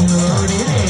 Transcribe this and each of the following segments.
ನೋಡಿದೆ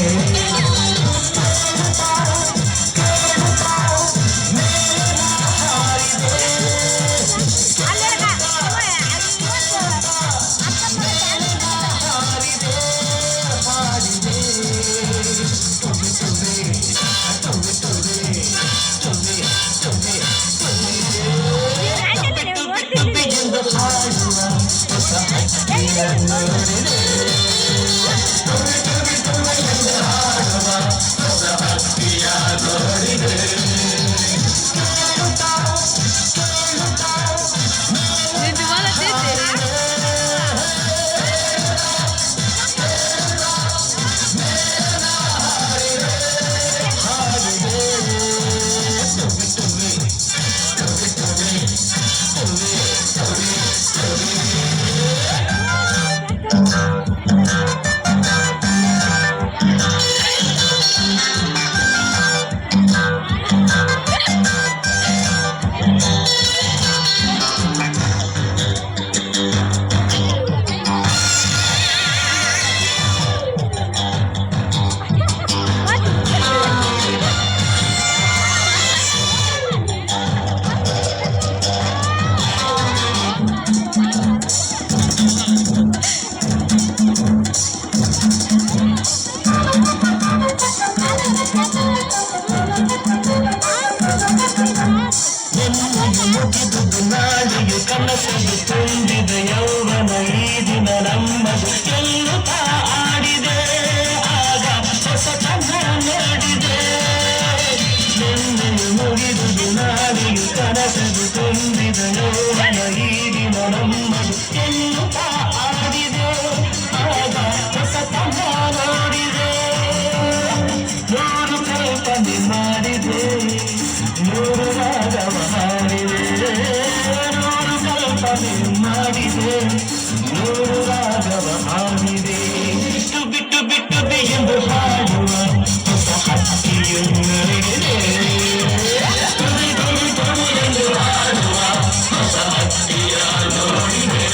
ಮುಗಿದುದು ನಾಡಿಗೆ ಕನಸಿಗೆ ತುಂಬಿದ ಯೌವನ ಈ ದಿನ ನಮ್ಮದು ಎನ್ನುತ್ತಾ ಆಡಿದೆ ಆಗ ಹೊಸತನ ನೋಡಿದೆ ನಿನ್ನೆ ಮುಗಿದುದು ನಾಡಿಗೆ ಕನಸಿಗೆ ತುಂಬಿದ ಯೌವನ ಈ ದಿನ ನಮ್ಮದು ಎನ್ನುತ್ತಾ ಆಡಿದೆ ಆಗ ಹೊಸತನ ನೋಡಿದೆ ನೂರು ಕಲ್ಪನೆ ಮಾಡಿದೆ ನೂರು ರಾಗವ ಹಾಡಿದೆ ನೂರು ಕಲ್ಪನೆ ಮಾಡಿದೆ ನೂರು ರಾಗವ ಹಾಡಿದೆ ಬಿಟ್ಟು ಬಿಟ್ಟು ಬಿಟ್ಟು ಎಂದು ಹಾಡುವ ಹೊಸ ಹಕ್ಕಿಯನ್ನು ನಡೆದಿದೆ ತುಳಿ ತುಳಿ ತುಳಿ ಎಂದು ಹಾಡುವ ಹೊಸ ಹಕ್ಕಿಯ ನೋಡಿದೆ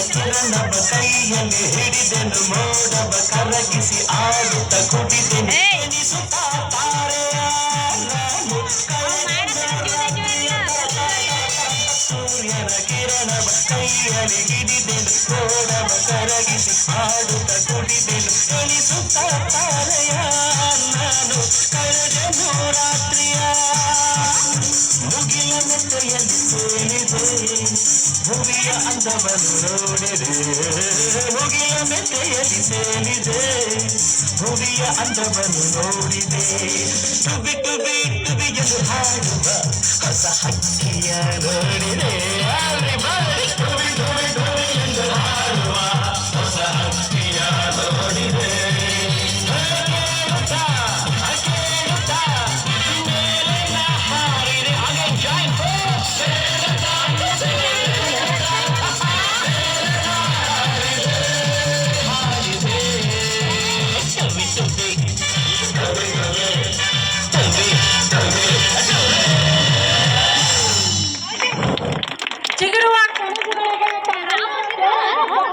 ಕಿರಣವ ಕೈಯಲ್ಲಿ ಹಿಡಿದೆನು ಮೋಡವ ಕರಗಿಸಿ ಆಡುತ್ತ ಕುಡಿದೆನು ಎನಿಸುತ್ತಾ ತಾರೆಯ ನಾನು ಸೂರ್ಯನ ಕಿರಣವ ಕೈಯಲ್ಲಿ ಹಿಡಿದೆನು ಮೋಡವ ಕರಗಿಸಿ ಆಡುತ್ತ ಕುಡಿದೆನು ಎನಿಸುತ್ತಾ ತಾರೆಯ ನಾನು ಕಳೆದೆನು ರಾತ್ರಿಯ ಮುಗಿಲ ಮೆತ್ತೆಯಲ್ಲಿ ತೇಲಿದೆ ಭುವಿಯ ಅಂದವನ್ನು ನೋಡಿದೆ ಮುಗಿಲ ಮೆತ್ತೆಯಲ್ಲಿ ತೇಲಿದೆ ಭುವಿಯ ಅಂದವನ್ನು ನೋಡಿದೆ ಟುಬಿ ಟುಬಿ ಟುಬಿ ಎಂದು ಹಾಡುವ ಹೊಸ ಹಕ್ಕಿಯ ನೋಡಿದೆ ಟುಬಿ ಟುಬಿ ಟುಬಿ ಎಂದು ಹಾಡುವ ಹೊಸ ಹಕ್ಕಿಯ ನೋಡಿದೆ ಚಿಗುರುವ